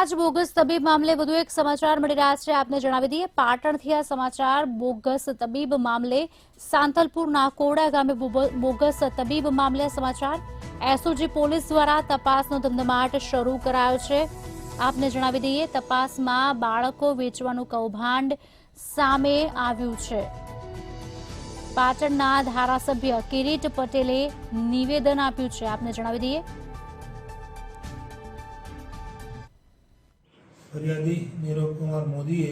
પાટણમાં જ બોગસ તબીબ મામલે વધુ એક સમાચાર મળી રહ્યા છે। આપને જણાવી દઈએ, પાટણથી આ સમાચાર બોગસ તબીબ મામલે સાંતલપુરના કોડા ગામે બોગસ તબીબ મામલે સમાચાર એસઓજી પોલીસ દ્વારા તપાસનો ધમધમાટ શરૂ કરાયો છે। આપને જણાવી દઈએ, તપાસમાં બાળકો વેચવાનું કૌભાંડ સામે આવ્યું છે। પાટણના ધારાસભ્ય કિરીટ પટેલે નિવેદન આપ્યું છે। આપને જણાવી દઈએ, फरियादी नीरव कुमार मोदीए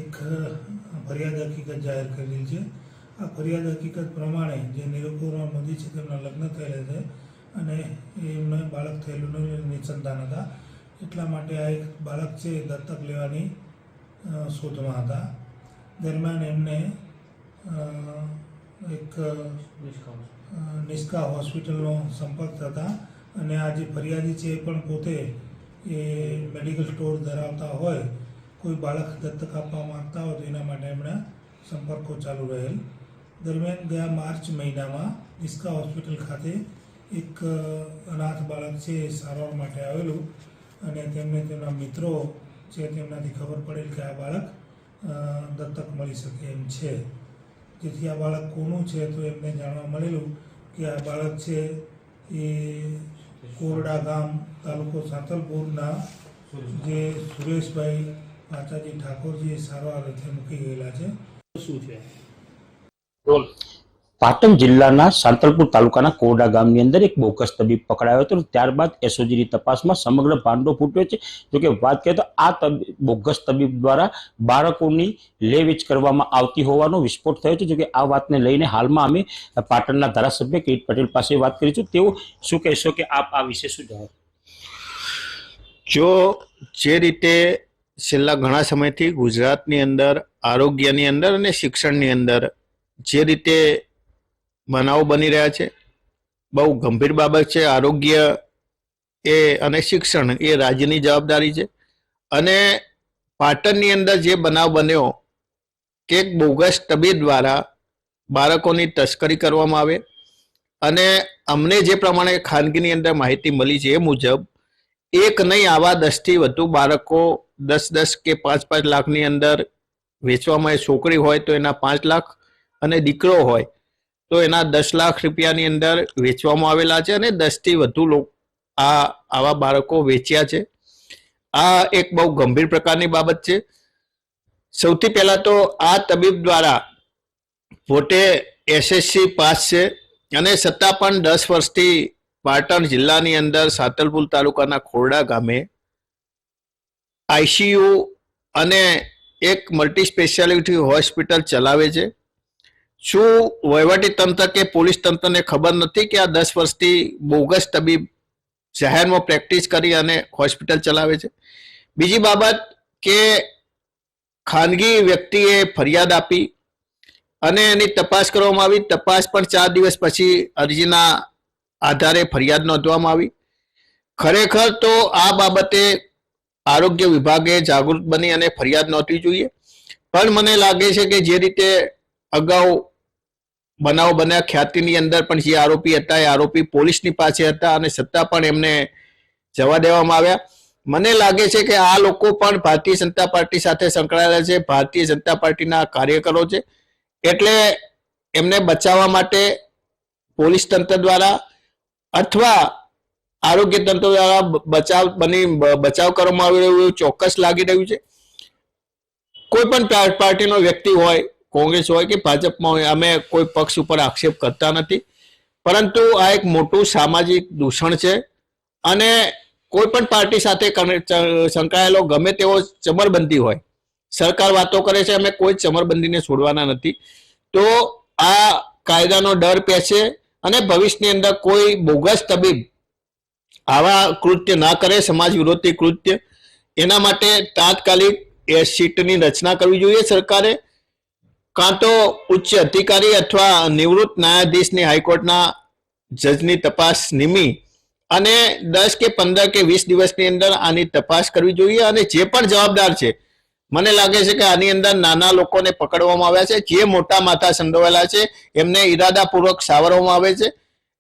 एक फरियाद हकीकत जाहिर करेली है। आ फरियाद हकीकत प्रमाणे जे नीरव कुमार मोदी है तेमना लग्न थयेला छे अने एमने बाळक थयेलुं निसंतान हता, एटला माटे आ एक बाळक छे दत्तक लेवानी शोधमां हता। दरमियान एमने एक निष्का होस्पिટલનો संपर्क थता अने आ जे फरियादी छे ए पण पोते એ મેડિકલ સ્ટોર ધરાવતા હોય, કોઈ બાળક દત્તક આપવા માંગતા હોય તો એના માટે એમણે સંપર્કો ચાલુ રહેલ। દરમિયાન ગયા માર્ચ મહિનામાં નિષ્કા હોસ્પિટલ ખાતે એક અનાથ બાળક છે સારવાર માટે આવેલું અને તેમને તેમના મિત્રો છે તેમનાથી ખબર પડેલ કે આ બાળક દત્તક મળી શકે એમ છે। જેથી આ બાળક કોનું છે તો એમને જાણવા મળેલું કે આ બાળક છે એ कोरडा गाम तालुको सातलपुरना जे सुरेशभाई माताजी ठाकोरजी सारवार मूकी गयेला छे। पाटण जिल्लाना सांतलपुर तालुकाना कोरडा गामनी अंदर एक बोगस तबीब पकड़ायो हतो। त्यारबाद एसओजीनी तपासमां समग्र भांडो फूट्यो छे। जो के वात करीए तो आ बोगस तबीब द्वारा बाळकोनी ले वेच करवामां आवती होवानो विस्फोट थयो छे। जो के आ वातने लईने हालमां अमे पाटणना धारासभ्य किरीट पटेल पासे वात करीशुं। तेओ शुं कहेशो के आप आ विषे शुं जणावो? जो जे रीते छेल्ला घणा समयथी गुजरातनी अंदर आरोग्यनी अंदर अने शिक्षणनी अंदर जे रीते बनाव बनी रह्या छे, बहु गंभीर बाबत छे। आरोग्य ए अने शिक्षण ए राज्यनी जवाबदारी छे अने पाटणनी अंदर जे बनाव बन्यो के एक बोगस तबीब द्वारा बाळकोनी तस्करी करवामां आवे अने अमने जे प्रमाणे खानगीनी अंदर माहिती मळी छे ए मुजब एक नहीं आवा 10 थी वधु बाळको 10-10 के 5-5 लाखनी अंदर वेचवामां, छोकरी होय तो एना 5 लाख अने दीकरो होय तो एना 10 लाख रुपयानी अंदर वेचवामां आवेला छे अने 10 थी वधु लोक आवा बाळको वेच्या छे। आ एक बहु गंभीर प्रकारनी बाबत छे। सौथी पहेला तो आ तबीब द्वारा पोते एसएससी पास छे अने छतां पण 10 वर्षथी पाटण जिल्लानी अंदर सातलपुर तालुकाना खोरडा गामे आईसीयू अने एक मल्टी स्पेशियालिटी होस्पिटल चलावे छे। शुं वहीवटी तंत्र के पोलीस तंत्र ने खबर नथी के आ 10 वर्षथी बोगस तबीब जाहेर में प्रेक्टिस करी अने होस्पिटल चलावे छे? बीजी बाबत के खानगी व्यक्तिए फरियाद आपी अने एनी तपास करवामां आवी। तपास पण 4 दिवस पछी अरजीना आधारे फरियाद नोंधवामां आवी। खरेखर तो आ बाबते आरोग्य विभागे जागृत बनी अने फरियाद नोंधवी जोईए। पण मने लागे छे के जे रीते अगाऊ बनाव बन्या ख्यातिनी अंदर पण जे आरोपी हता ए आरोपी पोलीसनी पासे हता अने छतां पण एमने जवा देवामां आव्या। मने लागे छे के आ लोको पण भारतीय जनता पार्टी साथे संकळाયેલા छे, भारतीय जनता पार्टीना कार्यकरो छे, एटले एमने बचाववा माटे पोलीस तंत्र द्वारा अथवा आरोग्य तंत्र द्वारा बचाव करवामां आवी रह्यो चोक्कस लागी रह्युं छे। कोई पण पार्टीनो व्यक्ति होय, कांग्रेस होय के भाजपमां होय, अमे कोई पक्ष पर आक्षेप करता नथी, परंतु आ एक मोटुं सामाजिक दूषण छे अने कोई पण पार्टी साथे संकळाયેલો गमे तेवो चमरबंधी होय, सरकार वातो करे छे, अमे कोई चमरबंधीने छोडवाना नथी। तो आ कायदानो डर पेशे अने भविष्यनी अंदर कोई बोगस तबीब आवा कृत्य ना करे, समाज विरोधी कृत्य, एना माटे तात्कालिक ए सीटनी रचना करवी जोईए सरकारे। कां तो उच्च अधिकारी अथवा निवृत्त न्यायाधीशनी हाईकोर्टना जजनी तपास निमी अने 10 के 15 के 20 दिवसनी अंदर आनी तपास करवी जोईए अने जे पण जवाबदार छे, मने लागे छे के आनी अंदर नाना लोकोने पकड़वामां आव्या छे, जे मोटा माथा संडोवाયેલા छे एमने इरादापूर्वक सावरवामां आवे छे।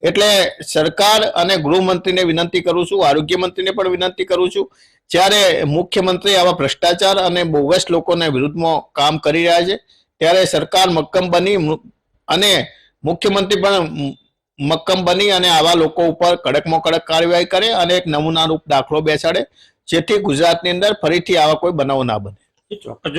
એટલે સરકાર અને ગૃહમંત્રીને વિનંતી કરું છું, આરોગ્ય મંત્રીને પણ વિનંતી કરું છું, જ્યારે મુખ્યમંત્રી આવા ભ્રષ્ટાચાર અને બોગસ લોકોને વિરુદ્ધમાં કામ કરી રહ્યા છે ત્યારે સરકાર મક્કમ બની અને મુખ્યમંત્રી પણ મક્કમ બની અને આવા લોકો ઉપર કડકમાં કડક કાર્યવાહી કરે અને એક નમૂનારૂપ દાખલો બેસાડે, જેથી ગુજરાતની અંદર ફરીથી આવા કોઈ બનાવો ના બને. ચોક્કસ